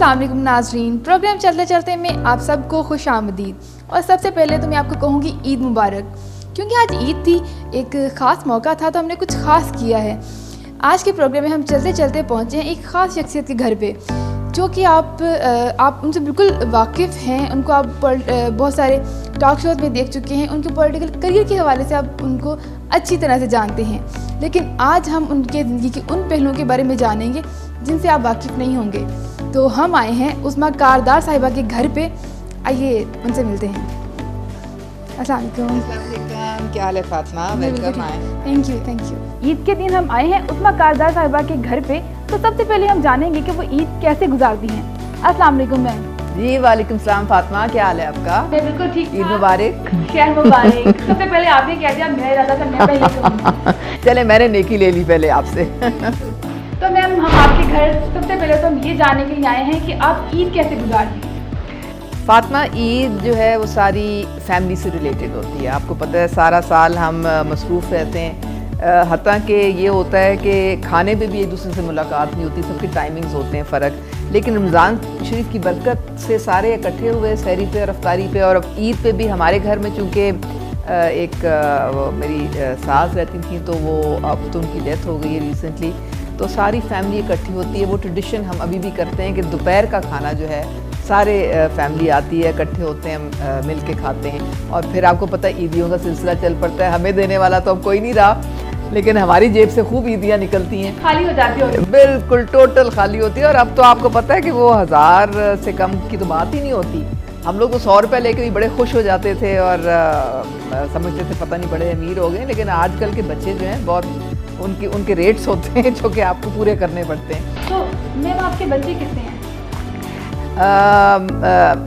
अस्सलाम वालेकुम नाज़रीन, प्रोग्राम चलते चलते मैं आप सबको खुश आमदीद। और सबसे पहले तो मैं आपको कहूँगी ईद मुबारक, क्योंकि आज ईद थी, एक ख़ास मौका था तो हमने कुछ ख़ास किया है। आज के प्रोग्राम में हम चलते चलते पहुँचे हैं एक ख़ास शख्सियत के घर पे, जो कि आप उनसे बिल्कुल वाकिफ़ हैं। उनको आप बहुत सारे टॉक शोज़ में देख चुके हैं, उनके पॉलिटिकल करियर के हवाले से आप उनको अच्छी तरह से जानते हैं। लेकिन आज हम उनके ज़िंदगी के उन पहलुओं के बारे में जानेंगे जिनसे आप वाकिफ़ नहीं होंगे। तो हम आए हैं उस्मा कारदार साहिबा के घर पे, आइए उनसे मिलते हैं। अस्सलाम वालेकुम। क्या हाल है फातिमा? वेलकम आए। Thank you. ईद के दिन हम आए हैं उस्मा कारदार साहिबा के घर पे, तो सबसे पहले हम जानेंगे कि वो ईद कैसे गुजारती हैं। अस्सलाम वालेकुम मैम। जी वालेकुम सलाम फातिमा, क्या हाल है आपका? मैं बिल्कुल ठीक। ईद मुबारक। खैर मुबारक। सबसे पहले आपने कह दिया, मेरा इरादा था मैं पहले कहूँगी। चले मैंने नेकी ले ली पहले आपसे। तो मैम हम आपके घर सबसे पहले तो हम ये जानने के लिए आए हैं कि आप ईद कैसे गुजारती हैं। फातिमा, ईद जो है वो सारी फैमिली से रिलेटेड होती है। आपको पता है सारा साल हम मसरूफ़ रहते हैं, हत्ता कि ये होता है कि खाने पे भी एक दूसरे से मुलाकात नहीं होती, सबके टाइमिंग्स होते हैं फ़र्क। लेकिन रमज़ान शरीफ की बरकत से सारे इकट्ठे हुए सहरी पे और अफ्तारी पे। और अब ईद पे भी हमारे घर में चूँकि मेरी सास रहती थी, तो वो अब तो उनकी डेथ हो गई है रिसेंटली, तो सारी फैमिली इकट्ठी होती है। वो ट्रेडिशन हम अभी भी करते हैं कि दोपहर का खाना जो है सारे फैमिली आती है, इकट्ठे होते हैं, मिल के खाते हैं। और फिर आपको पता है ईदियों का सिलसिला चल पड़ता है। हमें देने वाला तो अब कोई नहीं रहा, लेकिन हमारी जेब से खूब ईदियाँ निकलती हैं, खाली हो जाती है। बिल्कुल टोटल खाली होती है। और अब तो आपको पता है कि वो 1000 से कम की तो बात ही नहीं होती। हम लोग तो 100 रुपये लेके भी बड़े खुश हो जाते थे और समझते थे पता नहीं बड़े अमीर हो गए। लेकिन आजकल के बच्चे जो हैं बहुत उनके रेट्स होते हैं जो कि आपको पूरे करने पड़ते हैं। तो मैम आपके बच्चे कितने हैं?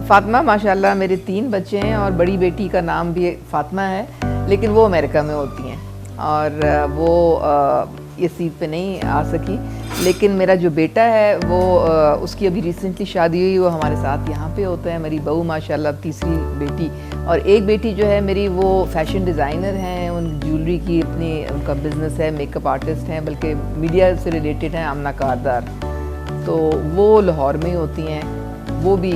फातिमा माशाल्लाह मेरे 3 बच्चे हैं और बड़ी बेटी का नाम भी फातिमा है, लेकिन वो अमेरिका में होती हैं और वो इस ईद पे नहीं आ सकी। लेकिन मेरा जो बेटा है वो उसकी अभी रिसेंटली शादी हुई, वो हमारे साथ यहाँ पे होता है। मेरी बहू माशाल्लाह तीसरी बेटी, और एक बेटी जो है मेरी वो फैशन डिज़ाइनर हैं, उन ज्वेलरी की अपनी उनका बिज़नेस है, मेकअप आर्टिस्ट हैं, बल्कि मीडिया से रिलेटेड हैं, आमना कारदार। तो वो लाहौर में ही होती हैं, वो भी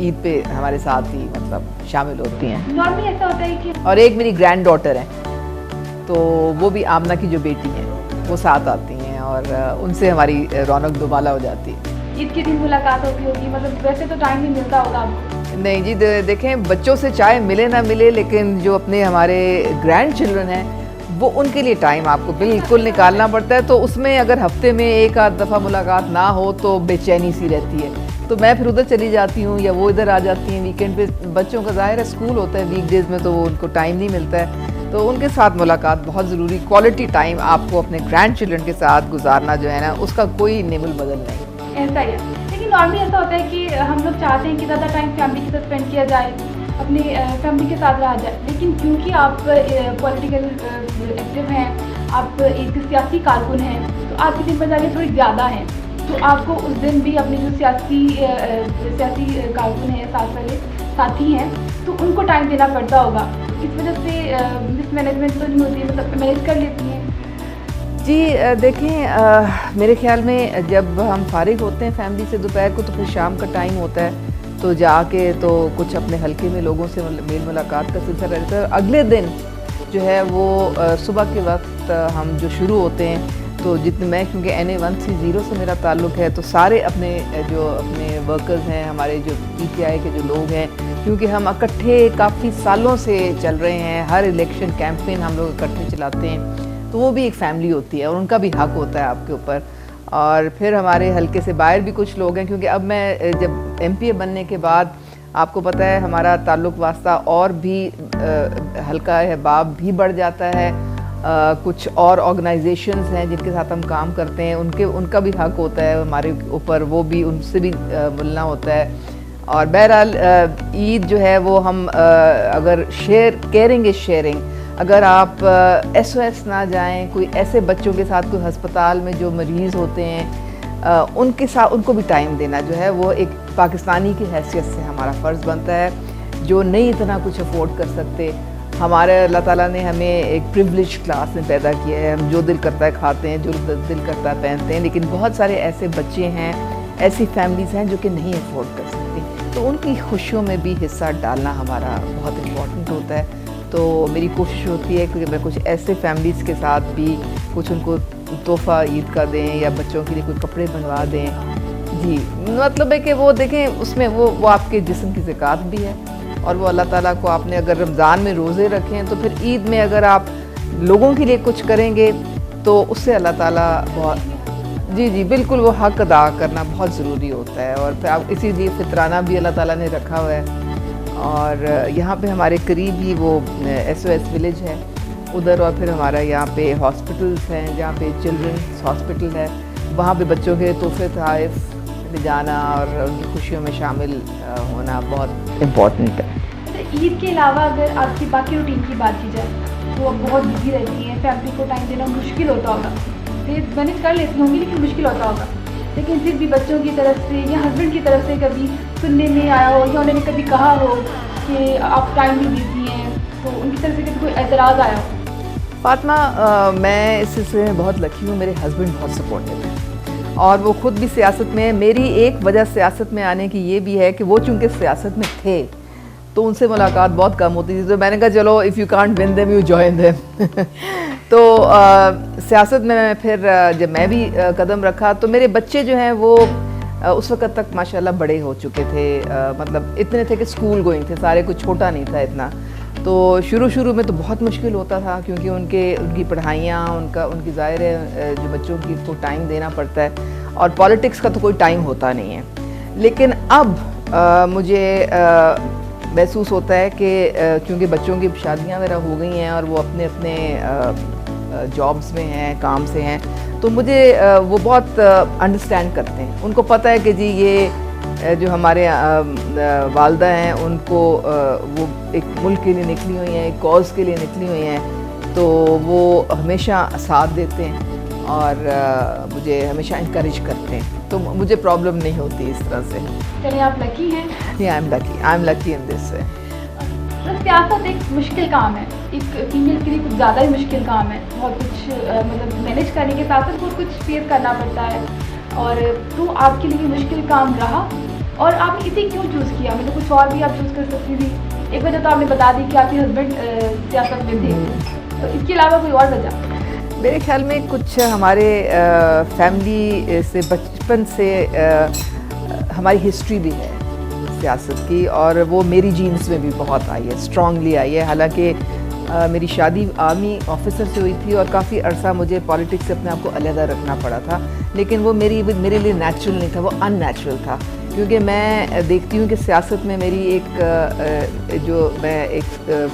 ईद पे हमारे साथ ही मतलब शामिल होती हैं। नॉर्मली ऐसा होता है कि और एक मेरी ग्रैंड डॉटर है, तो वो भी आमना की जो बेटी हैं वो साथ आती हैं और उनसे हमारी रौनक दुबाला हो जाती है। ईद के दिन मुलाकात होती होगी, मतलब वैसे तो टाइम नहीं मिलता होगा आपको? नहीं जी, देखें बच्चों से चाहे मिले ना मिले, लेकिन जो अपने हमारे ग्रैंड चिल्ड्रन हैं वो उनके लिए टाइम आपको बिल्कुल निकालना पड़ता है। तो उसमें अगर हफ्ते में एक आध दफ़ा मुलाकात ना हो तो बेचैनी सी रहती है। तो मैं फिर उधर चली जाती हूँ या वो इधर आ जाती हैं वीकेंड पे। बच्चों का ज़ाहिर है स्कूल होता है वीकडेज़ में, तो उनको टाइम नहीं मिलता है। तो उनके साथ मुलाकात बहुत ज़रूरी, क्वालिटी टाइम आपको अपने ग्रैंड चिल्ड्रन के साथ गुजारना जो है ना, उसका कोई निमुल बदल नहीं। ऐसा ही है। लेकिन नॉर्मली ऐसा होता है कि हम लोग चाहते हैं कि ज़्यादा टाइम फैमिली के साथ स्पेंड किया जाए, अपनी फैमिली के साथ रहा जाए। लेकिन क्योंकि आप पॉलिटिकल एक्टिव हैं, आप एक सियासी कारकुन हैं, तो आपकी जिम्मेदारी थोड़ी ज़्यादा है। तो आपको उस दिन भी अपने जो सियासी कारकुन हैं, साथ वाले साथी हैं, तो उनको टाइम देना पड़ता होगा। इस वजह से मिसमैनेजमेंट तो नहीं होती है, मतलब मैनेज कर लेती हैं? जी देखें, मेरे ख्याल में जब हम फारिग होते हैं फैमिली से दोपहर को, तो फिर शाम का टाइम होता है, तो जाके तो कुछ अपने हल्के में लोगों से मेल मुलाकात का सिलसिला रहता है। अगले दिन जो है वो सुबह के वक्त हम जो शुरू होते हैं, तो जितने मैं क्योंकि NA130 से मेरा ताल्लुक़ है, तो सारे अपने वर्कर्स हैं, हमारे जो PTI के जो लोग हैं, क्योंकि हम इकट्ठे काफ़ी सालों से चल रहे हैं, हर इलेक्शन कैंपेन हम लोग इकट्ठे चलाते हैं, तो वो भी एक फैमिली होती है और उनका भी हक होता है आपके ऊपर। और फिर हमारे हल्के से बाहर भी कुछ लोग हैं, क्योंकि अब मैं जब MPA बनने के बाद आपको पता है हमारा ताल्लुक़ वास्ता और भी हल्का अहबाब भी बढ़ जाता है। कुछ और ऑर्गेनाइजेशंस हैं जिनके साथ हम काम करते हैं, उनका भी हक होता है हमारे ऊपर, वो भी उनसे भी मिलना होता है। और बहरहाल ईद जो है वो हम अगर केयरिंग इज़ शेयरिंग। अगर आप SOS ना जाएं, कोई ऐसे बच्चों के साथ कोई हस्पताल में जो मरीज़ होते हैं उनके साथ उनको भी टाइम देना जो है वो एक पाकिस्तानी की हैसियत से हमारा फ़र्ज़ बनता है, जो नहीं इतना कुछ अफोर्ड कर सकते। हमारे अल्लाह ताला ने हमें एक प्रिविलेज क्लास में पैदा किया है, हम जो दिल करता है खाते हैं, जो दिल करता है पहनते हैं। लेकिन बहुत सारे ऐसे बच्चे हैं ऐसी फैमिलीज़ हैं जो कि नहीं अफोर्ड कर सकती, तो उनकी खुशियों में भी हिस्सा डालना हमारा बहुत इम्पोर्टेंट होता है। तो मेरी कोशिश होती है कि मैं कुछ ऐसे फैमिलीज़ के साथ भी कुछ उनको तोहफ़ा ईद का दें या बच्चों के लिए कोई कपड़े बनवा दें। जी, मतलब है कि वो देखें उसमें वो आपके जिस्म की ज़कात भी है, और वो अल्लाह ताला को आपने अगर रमज़ान में रोज़े रखे हैं तो फिर ईद में अगर आप लोगों के लिए कुछ करेंगे तो उससे अल्लाह ताला बहुत जी बिल्कुल वो हक़ अदा करना बहुत ज़रूरी होता है। और फिर आप इसीलिए फ़ितराना भी अल्लाह ताला ने रखा हुआ है। और यहाँ पे हमारे करीब ही वो SOS विलेज है उधर, और फिर हमारा यहाँ पे हॉस्पिटल्स हैं जहाँ पे चिल्ड्रंस हॉस्पिटल है, वहाँ पे बच्चों के तोहफ़े तोहफ़ ले जाना और उनकी खुशियों में शामिल होना बहुत इम्पोर्टेंट है। तो ईद के अलावा अगर आपकी बाकी रूटीन की बात की जाए तो आप बहुत बिजी रहती हैं, फैमिली को टाइम देना मुश्किल होता होगा, फिर मैनेज कर लेती होंगी लेकिन मुश्किल होता होगा, लेकिन फिर भी बच्चों की तरफ से या हस्बैंड की तरफ से कभी सुनने में आया हो या उन्होंने कभी कहा हो कि आप टाइम भी बिजी हैं, तो उनकी तरफ से कभी कोई एतराज़ आया हो? फातिमा, मैं इस सिलसिले में बहुत लकी हूँ, मेरे हस्बैंड बहुत सपोर्टिव हैं और वो ख़ुद भी सियासत में। मेरी एक वजह सियासत में आने की ये भी है कि वो चूँकि सियासत में थे तो उनसे मुलाकात बहुत कम होती थी, तो मैंने कहा चलो if you can't win them you join them. तो सियासत में फिर जब मैं भी कदम रखा तो मेरे बच्चे जो हैं वो उस वक़्त तक माशाल्लाह बड़े हो चुके थे, मतलब इतने थे कि स्कूल गोइंग थे सारे, कुछ छोटा नहीं था इतना। तो शुरू में तो बहुत मुश्किल होता था क्योंकि उनकी पढ़ाइयाँ उनकी ज़ाहिर है जो बच्चों की को टाइम देना पड़ता है, और पॉलिटिक्स का तो कोई टाइम होता नहीं है। लेकिन अब मुझे महसूस होता है कि क्योंकि बच्चों की शादियाँ वगैरह हो गई हैं और वो अपने जॉब्स में हैं, काम से हैं, तो मुझे वो बहुत अंडरस्टैंड करते हैं। उनको पता है कि जी ये जो हमारे वालदा हैं उनको वो एक मुल्क के लिए निकली हुई हैं, एक कॉज़ के लिए निकली हुई हैं, तो वो हमेशा साथ देते हैं और मुझे हमेशा इनकरेज करते हैं, तो मुझे प्रॉब्लम नहीं होती इस तरह से। चलिए आप लकी हैं। I am lucky in this way. सियासत एक मुश्किल काम है, एक फीमेल के लिए कुछ ज़्यादा ही मुश्किल काम है, बहुत कुछ मतलब मैनेज करने के साथ साथ बहुत कुछ फेस करना पड़ता है, और तो आपके लिए मुश्किल काम रहा और आपने इसे क्यों चूज़ किया? मतलब कुछ और भी आप चूज़ कर सकती थी। एक वजह तो आपने बता दी कि आपके हस्बैंड सियासत में थे, तो इसके अलावा कोई और वजह? मेरे ख्याल में कुछ हमारे फैमिली से बचपन से हमारी हिस्ट्री भी है सियासत की, और वो मेरी जीन्स में भी बहुत आई है, स्ट्रांगली आई है। हालांकि मेरी शादी आर्मी ऑफिसर से हुई थी और काफ़ी अरसा मुझे पॉलिटिक्स से अपने आप को अलहदा रखना पड़ा था, लेकिन वो मेरे लिए नेचुरल नहीं था, वो अननेचुरल था। क्योंकि मैं देखती हूँ कि सियासत में मेरी एक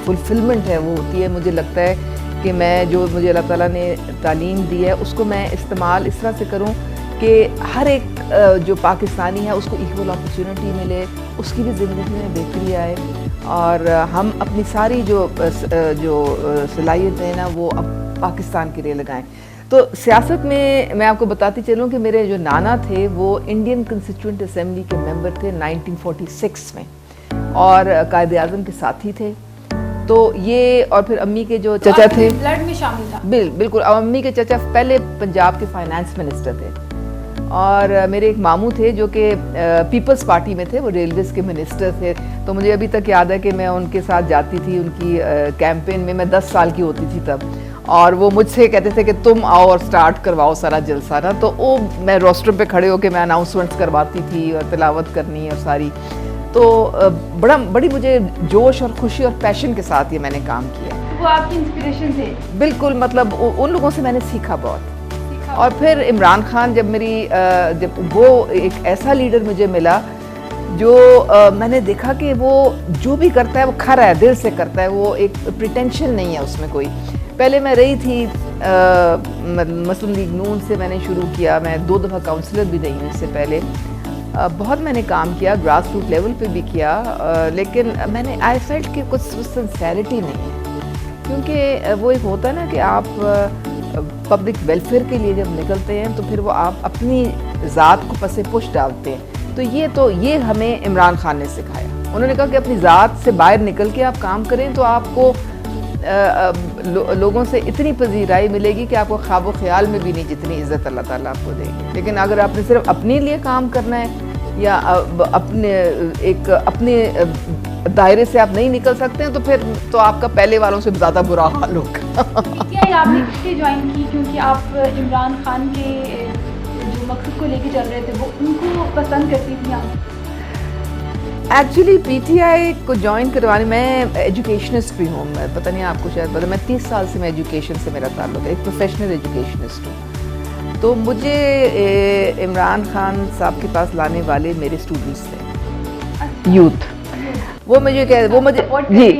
फुलफिलमेंट है वो होती है। मुझे लगता है कि मुझे अल्लाह ताला ने तालीम दी है उसको मैं इस्तेमाल इस तरह से करूँ कि हर एक जो पाकिस्तानी है उसको इक्वल अपॉर्चुनिटी मिले, उसकी भी ज़िंदगी में बेहतरी आए, और हम अपनी सारी जो सलाहियतें हैं ना वो अब पाकिस्तान के लिए लगाएं। तो सियासत में मैं आपको बताती चलूँ कि मेरे जो नाना थे वो इंडियन कॉन्स्टिट्यूएंट असेंबली के मेंबर थे 1946 में, और कायद आज़म के साथी थे। तो ये, और फिर अम्मी के जो चचा थे ब्लड में शामिल था। बिल्कुल, अम्मी के चचा पहले पंजाब के फाइनेंस मिनिस्टर थे, और मेरे एक मामू थे जो कि पीपल्स पार्टी में थे, वो रेलवेज़ के मिनिस्टर थे। तो मुझे अभी तक याद है कि मैं उनके साथ जाती थी उनकी कैंपेन में, मैं 10 साल की होती थी तब, और वो मुझसे कहते थे कि तुम आओ और स्टार्ट करवाओ सारा जलसा ना। तो वो मैं रोस्टर पे खड़े होकर मैं अनाउंसमेंट्स करवाती थी और तिलावत करनी और सारी, तो बड़ी मुझे जोश और खुशी और पैशन के साथ ये मैंने काम किया। वो आपकी इंस्पिरेशन थे? बिल्कुल, मतलब उन लोगों से मैंने सीखा बहुत। और फिर इमरान खान जब वो एक ऐसा लीडर मुझे मिला जो मैंने देखा कि वो जो भी करता है वो खरा है, दिल से करता है, वो एक प्रिटेंशन नहीं है उसमें कोई। पहले मैं रही थी मुस्लिम लीग नून से मैंने शुरू किया, मैं 2 दफ़ा काउंसलर भी रही हूँ इससे पहले। बहुत मैंने काम किया, ग्रास रूट लेवल पे भी किया, लेकिन मैंने आई फेल्ट कि कुछ सिंसेरिटी नहीं है, क्योंकि वो एक होता है ना कि आप पब्लिक वेलफेयर के लिए जब निकलते हैं तो फिर वो आप अपनी ज़ात को पसे पुश डालते हैं। तो ये हमें इमरान खान ने सिखाया। उन्होंने कहा कि अपनी ज़ात से बाहर निकल के आप काम करें तो आपको लोगों से इतनी पजीराई मिलेगी कि आपको ख्वाब ख्याल में भी नहीं जितनी इज़्ज़त अल्लाह ताला आपको देंगे। लेकिन अगर आपने सिर्फ अपने लिए काम करना है या अपने दायरे से आप नहीं निकल सकते हैं तो फिर तो आपका पहले वालों से ज़्यादा बुरा हाल होगा। पीटीआई आपने इसलिए ज्वाइन की क्योंकि आप इमरान खान के जो मकसद को लेके चल रहे थे वो उनको पसंद करती थी आप? एक्चुअली पीटीआई को ज्वाइन करवाने, मैं एजुकेशनिस्ट भी हूँ, मैं पता नहीं आपको शायद पता, मैं 30 साल से मैं एजुकेशन से मेरा ताल्लुक है, एक प्रोफेशनल एजुकेशनिस्ट हूँ। तो मुझे इमरान खान साहब के पास लाने वाले मेरे स्टूडेंट्स थे, यूथ। वो मुझे वो मुझे जी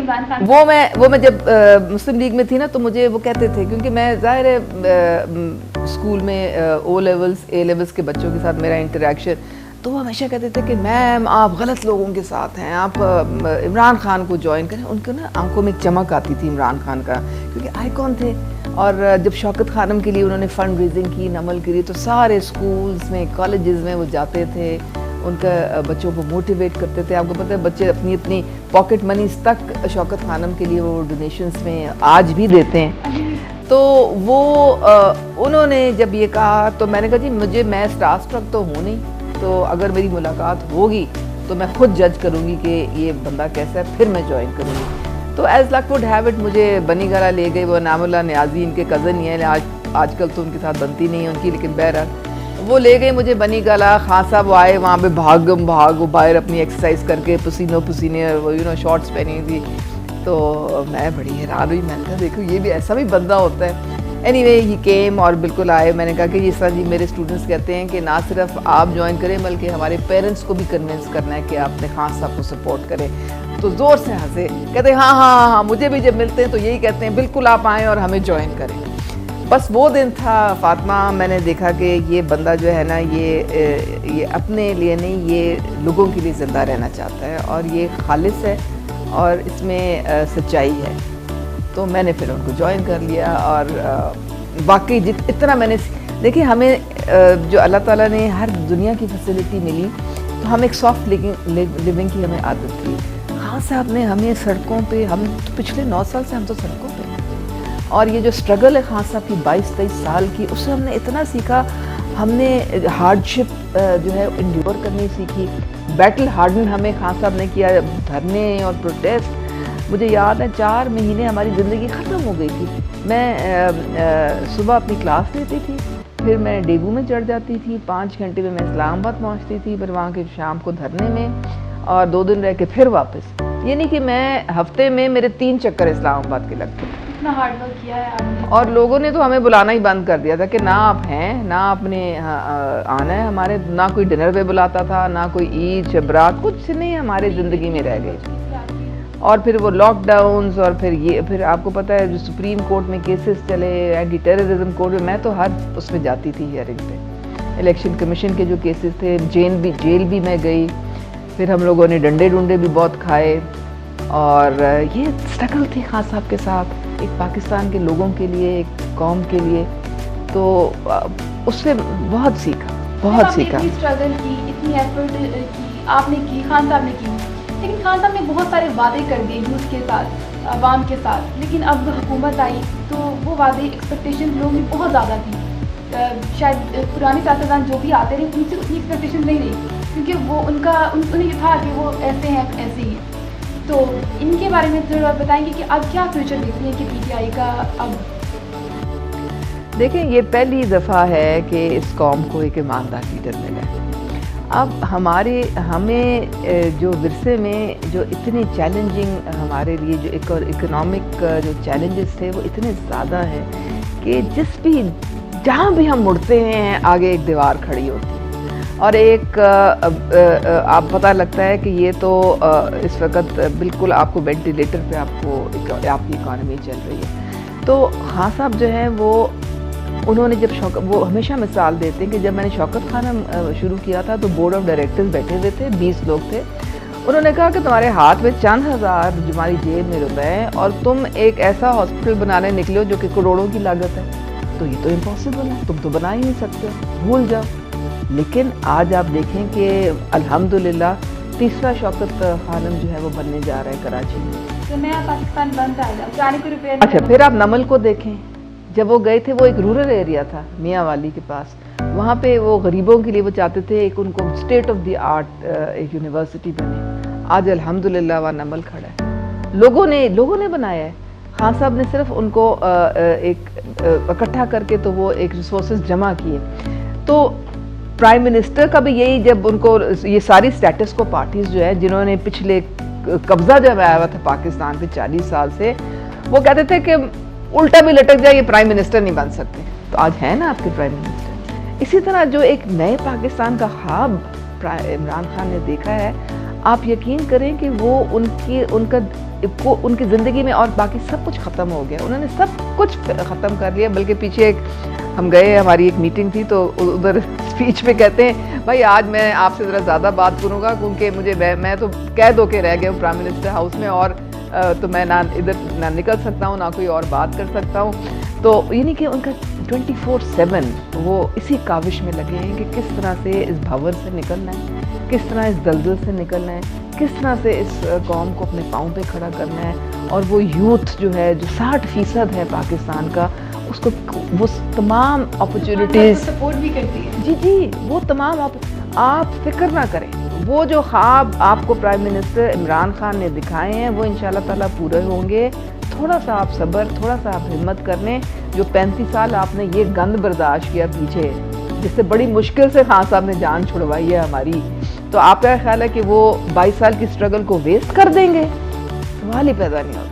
वो मैं जब मुस्लिम लीग में थी ना तो मुझे वो कहते थे, क्योंकि मैं ज़ाहिर है स्कूल में ओ लेवल्स ए लेवल्स के बच्चों के साथ मेरा इंटरेक्शन, तो वो हमेशा कहते थे कि मैम आप गलत लोगों के साथ हैं, आप इमरान खान को ज्वाइन करें। उनको ना आंखों में एक चमक आती थी इमरान खान का, क्योंकि आइकॉन थे। और जब शौकत खानम के लिए उन्होंने फ़ंड रेजिंग की, नमल करी, तो सारे स्कूल्स में कॉलेजेस में वो जाते थे, उनका बच्चों को मोटिवेट करते थे। आपको पता है बच्चे अपनी अपनी पॉकेट मनीज तक शौकत खानम के लिए वो डोनेशंस में आज भी देते हैं। तो वो उन्होंने जब ये कहा तो मैंने कहा जी मुझे, मैं स्टारस्ट्रक तो हूँ नहीं, तो अगर मेरी मुलाकात होगी तो मैं खुद जज करूँगी कि ये बंदा कैसा है, फिर मैं ज्वाइन करूँगी। तो as luck would have it मुझे बनी गला ले गए। वो नामुल्ला न्याजी इनके कज़न ही है, आजकल तो उनके साथ बनती नहीं है उनकी, लेकिन बहरहाल वो ले गए मुझे बनी गला। खान साहब वो आए, वहाँ पे भाग वो बाहर अपनी एक्सरसाइज करके पसीने वो शॉर्ट्स पहनी थी। तो मैं बड़ी हैरान हुई, मैंने कहा देखो ये भी ऐसा भी बंदा होता है। एनीवे ही केम और बिल्कुल आए। मैंने कहा कि ये सर जी मेरे स्टूडेंट्स कहते हैं कि ना सिर्फ आप ज्वाइन करें बल्कि हमारे पेरेंट्स को भी कन्विंस करना है कि आपने खान साहब को सपोर्ट करें। तो ज़ोर से हंसे, कहते हाँ, मुझे भी जब मिलते हैं तो यही कहते हैं बिल्कुल आप आएँ और हमें ज्वाइन करें। बस वो दिन था फातिमा, मैंने देखा कि ये बंदा जो है ना ये अपने लिए नहीं, ये लोगों के लिए ज़िंदा रहना चाहता है और ये खालिस है और इसमें सच्चाई है। तो मैंने फिर उनको ज्वाइन कर लिया और वाकई इतना मैंने देखिए, हमें जो अल्लाह ताला ने हर दुनिया की फैसिलिटी मिली, तो हम एक सॉफ्ट लिविंग की हमें आदत थी। खान साहब ने हमें सड़कों पे, हम तो पिछले 9 साल से हम तो सड़कों पे, और ये जो स्ट्रगल है खान साहब की 22-23 साल की, उससे हमने इतना सीखा। हमने हार्डशिप जो है इंड्योर करनी सीखी। बैटल हार्डन हमें खान साहब ने किया, धरने और प्रोटेस्ट। मुझे याद है 4 महीने हमारी ज़िंदगी ख़त्म हो गई थी। मैं सुबह अपनी क्लास लेती थी, फिर मैं डेगू में चढ़ जाती थी, 5 घंटे में मैं इस्लामाबाद पहुंचती थी, फिर वहाँ के शाम को धरने में, और 2 दिन रह के फिर वापस। ये नहीं कि मैं हफ्ते में मेरे 3 चक्कर इस्लामाबाद के लगते। इतना हार्ड वर्क किया है आपने। और लोगों ने तो हमें बुलाना ही बंद कर दिया था कि ना आप हैं, ना आपने आना है हमारे, ना कोई डिनर पे बुलाता था, ना कोई ईद शबरात, कुछ नहीं हमारे ज़िंदगी में रह गई। और फिर वो लॉकडाउन्स, और फिर आपको पता है जो सुप्रीम कोर्ट में केसेस चले, एंटी टेररिज्म कोर्ट में, मैं तो हर उसमें जाती थी हियरिंग पे। इलेक्शन कमीशन के जो केसेस थे, जेल भी मैं गई। फिर हम लोगों ने डंडे भी बहुत खाए, और ये स्ट्रगल थी खान साहब के साथ, एक पाकिस्तान के लोगों के लिए, एक कौम के लिए। तो उससे बहुत सीखा, बहुत सीखा। इतनी स्ट्रगल की, इतनी एफर्ट की आपने की, खान साहब ने की, लेकिन खान साहब ने बहुत सारे वादे कर दिए यूथ के साथ, अवाम के साथ। लेकिन अब हुकूमत आई तो वो वादे, एक्सपेक्टेशन लोगों में बहुत ज़्यादा थी। शायद पुराने सियासतदान जो भी आते रहे उनसे उतनी एक्सपेक्टेशन नहीं रही, क्योंकि वो उन्हें ये था कि वो ऐसे हैं ऐसे ही। तो इनके बारे में थोड़ा बताएंगे कि अब क्या फ्यूचर देखती हैं कि पीटीआई का? अब देखें, ये पहली दफ़ा है कि इस कौम को एक ईमानदार लीडर मिला है। अब हमें जो विरसे में जो इतने चैलेंजिंग हमारे लिए जो एक और इकोनॉमिक जो चैलेंजेस थे वो इतने ज़्यादा हैं कि जहाँ भी हम मुड़ते हैं आगे एक दीवार खड़ी होती है, और एक आप पता लगता है कि ये तो इस वक्त बिल्कुल आपको वेंटिलेटर पे आपकी इकॉनमी चल रही है। तो खान साहब जो है उन्होंने जब वो हमेशा मिसाल देते हैं कि जब मैंने शौकत खानम शुरू किया था तो बोर्ड ऑफ डायरेक्टर्स बैठे हुए थे, 20 लोग थे। उन्होंने कहा कि तुम्हारे हाथ में चंद हज़ार तुम्हारी जेब में रुपए हैं और तुम एक ऐसा हॉस्पिटल बनाने निकले हो जो कि करोड़ों की लागत है, तो ये तो इम्पॉसिबल है, तुम तो बना ही नहीं सकते, भूल जाओ। लेकिन आज आप देखें कि अल्हम्दुलिल्लाह 3रा शौकत खानम जो है वो बनने जा रहा है कराची में। तो नया पाकिस्तान बन जाएगा, पुराने को रिपेयर। अच्छा, फिर आप नमल को देखें, जब वो गए थे वो एक रूरल एरिया था मियाँ वाली के पास, वहाँ पे वो गरीबों के लिए वो चाहते थे एक उनको स्टेट ऑफ द आर्ट एक यूनिवर्सिटी बने। आज अल्हम्दुलिल्लाह वहाँ नमल खड़ा है, लोगों ने बनाया है। खान साहब ने सिर्फ उनको एक इकट्ठा करके तो वो एक रिसोर्सेज जमा किए। तो प्राइम मिनिस्टर का भी यही, जब उनको ये सारी स्टेटस को पार्टीज जो है जिन्होंने पिछले कब्जा जब आया हुआ था पाकिस्तान पे 40 साल से, वो कहते थे कि उल्टा भी लटक जाए ये प्राइम मिनिस्टर नहीं बन सकते। तो आज है ना आपके प्राइम मिनिस्टर। इसी तरह जो एक नए पाकिस्तान का ख्वाब इमरान खान ने देखा है, आप यकीन करें कि वो उनकी ज़िंदगी में और बाकी सब कुछ ख़त्म हो गया, उन्होंने सब कुछ ख़त्म कर लिया। बल्कि पीछे एक हम गए, हमारी एक मीटिंग थी, तो उधर स्पीच में कहते हैं भाई आज मैं आपसे ज़रा ज़्यादा बात करूँगा क्योंकि मुझे मैं तो कैद होके रह गया हूँ प्राइम मिनिस्टर हाउस में, और तो मैं ना इधर ना निकल सकता हूँ ना कोई और बात कर सकता हूँ। तो यानी कि उनका 24/7 वो इसी काविश में लगे हैं कि किस तरह से इस भंवर से निकलना है, किस तरह इस दलदल से निकलना है, किस तरह से इस कौम को अपने पाँव पे खड़ा करना है। और वो यूथ जो है, जो 60% है पाकिस्तान का, उसको वो तमाम अपॉर्चुनिटीज़ सपोर्ट भी करती है। जी, वो तमाम आप फिक्र ना करें, वो जो ख्वाब आपको प्राइम मिनिस्टर इमरान खान ने दिखाए हैं वो इंशाल्लाह ताला पूरे होंगे। थोड़ा सा आप सब्र, थोड़ा सा आप हिम्मत कर लें। जो 35 साल आपने ये गंद बर्दाश्त किया पीछे, जिससे बड़ी मुश्किल से खान साहब ने जान छुड़वाई है हमारी, तो आपका ख्याल है कि वो 22 साल की स्ट्रगल को वेस्ट कर देंगे? सवाल ही पैदा नहीं होता।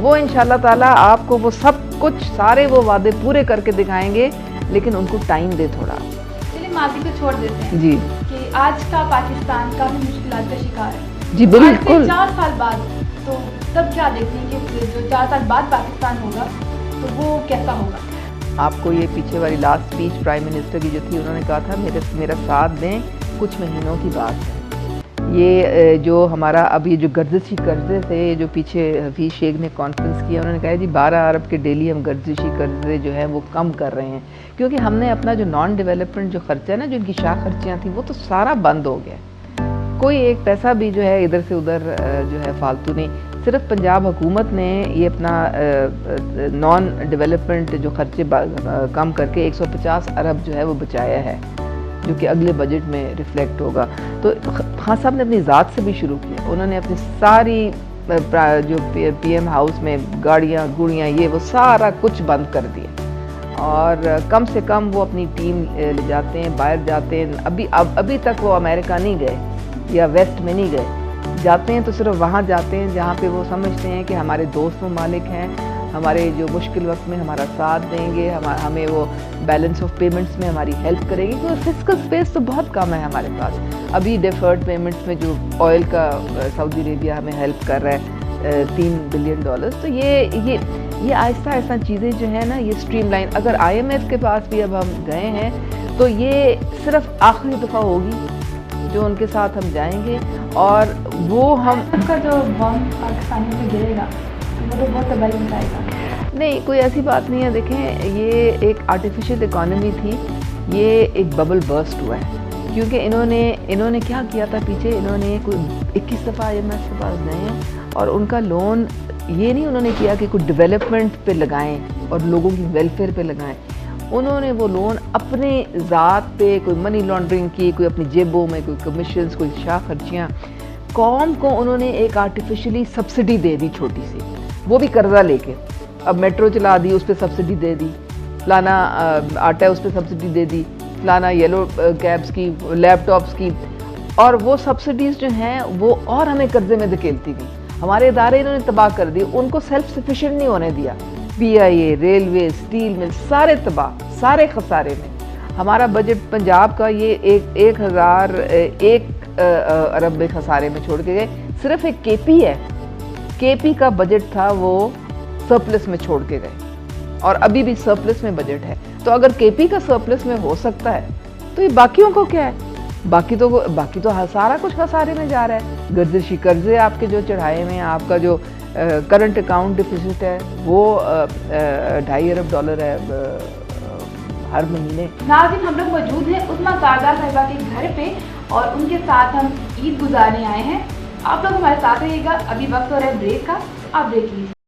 वो इंशाल्लाह ताला आपको वो सब कुछ, सारे वो वादे पूरे करके दिखाएंगे, लेकिन उनको टाइम दे थोड़ा। चलिए माजी को छोड़ देते हैं जी, कि आज का पाकिस्तान काफी मुश्किलात का शिकार है। जी बिल्कुल। 4 साल बाद तो तब क्या देखते हैं कि जो 4 साल बाद पाकिस्तान होगा तो वो कैसा होगा? आपको ये पीछे वाली लास्ट स्पीच प्राइम मिनिस्टर की जो थी, उन्होंने कहा था मेरा साथ दें, कुछ महीनों की बात है। ये जो हमारा अब ये जो गर्दिशी कर्जे थे, जो पीछे हफीज़ शेख ने कॉन्फ्रेंस किया, उन्होंने कहा जी 12 अरब के डेली हम गर्दिशी कर्जे जो है वो कम कर रहे हैं, क्योंकि हमने अपना जो नॉन डेवलपमेंट जो खर्चा है ना, जो इनकी शाह खर्चियाँ थी, वो तो सारा बंद हो गया। कोई एक पैसा भी जो है इधर से उधर जो है फालतू नहीं। सिर्फ पंजाब हुकूमत ने ये अपना नॉन डेवलपमेंट जो खर्चे कम करके 150 अरब जो है वो बचाया है, जो कि अगले बजट में रिफ्लेक्ट होगा। तो खान साहब ने अपनी ज़ात से भी शुरू किया। उन्होंने अपनी सारी जो PM हाउस में गाड़ियाँ गुड़ियाँ ये वो सारा कुछ बंद कर दिया, और कम से कम वो अपनी टीम ले जाते हैं, बाहर जाते हैं। अभी तक वो अमेरिका नहीं गए या वेस्ट में नहीं गए, जाते हैं तो सिर्फ वहाँ जाते हैं जहाँ पे वो समझते हैं कि हमारे दोस्त ममालिक हैं, हमारे जो मुश्किल वक्त में हमारा साथ देंगे, हमें वो बैलेंस ऑफ पेमेंट्स में हमारी हेल्प करेंगे, क्योंकि फिजिकल स्पेस तो बहुत कम है हमारे पास। अभी डिफर्ड पेमेंट्स में जो ऑयल का सऊदी अरेबिया हमें हेल्प कर रहा है $3 बिलियन। तो ये आहिस्ता आहिस्ता चीज़ें जो है ना, ये स्ट्रीमलाइन, अगर IMF के पास भी अब हम गए हैं तो ये सिर्फ आखिरी दफ़ा होगी जो उनके साथ हम जाएंगे। और वो हम आपका जो बॉम्ब पाकिस्तानी पे गिरेगा वो तो बहुत तबाही मचाएगा। नहीं, कोई ऐसी बात नहीं है। देखें, ये एक आर्टिफिशियल इकोनॉमी थी, ये एक बबल बर्स्ट हुआ है, क्योंकि इन्होंने क्या किया था पीछे, इन्होंने कोई 21 दफ़ा IMF के पास गए हैं, और उनका लोन ये नहीं उन्होंने किया कि कोई डेवलपमेंट पे लगाएं और लोगों की वेलफेयर पे लगाएं। उन्होंने वो लोन अपने ज़ात पे, कोई मनी लॉन्ड्रिंग की, कोई अपनी जेबों में, कोई कमीशंस, कोई शाह खर्चियाँ, कौम को उन्होंने एक आर्टिफिशियली सब्सिडी दे दी छोटी सी, वो भी कर्जा लेके। अब मेट्रो चला दी, उस पर सब्सिडी दे दी, फलाना आटा है उस पर सब्सिडी दे दी, फलाना येलो कैब्स की, लैपटॉप्स की, और वो सब्सिडीज़ जो हैं वो और हमें कर्जे में धकेलती थी। हमारे इदारे इन्होंने तबाह कर दिए, उनको सेल्फ सफिशिएंट नहीं होने दिया। PIA, रेलवे, स्टील मिल, सारे तबाह, सारे खसारे में। हमारा बजट पंजाब का ये 1,001 अरब में खसारे में छोड़ के गए। सिर्फ एक KP है, KP का बजट था वो सरप्लस में छोड़ के गए, और अभी भी सरप्लस में बजट है। तो अगर KP का सरप्लस में हो सकता है तो ये बाकियों को क्या है? बाकी तो सारा कुछ खसारे में जा रहा है। गर्दिशी कर्जे आपके जो चढ़ाए हुए हैं, आपका जो करंट अकाउंट डिफिसिट है वो $2.5 अरब है हर महीने। नाज़रीन, हम लोग मौजूद हैं उस्मा कारदार साहिबा के घर पे, और उनके साथ हम ईद गुजारने आए हैं। आप लोग हमारे साथ रहिएगा। अभी वक्त हो रहा है ब्रेक का, आप ब्रेक लीजिए।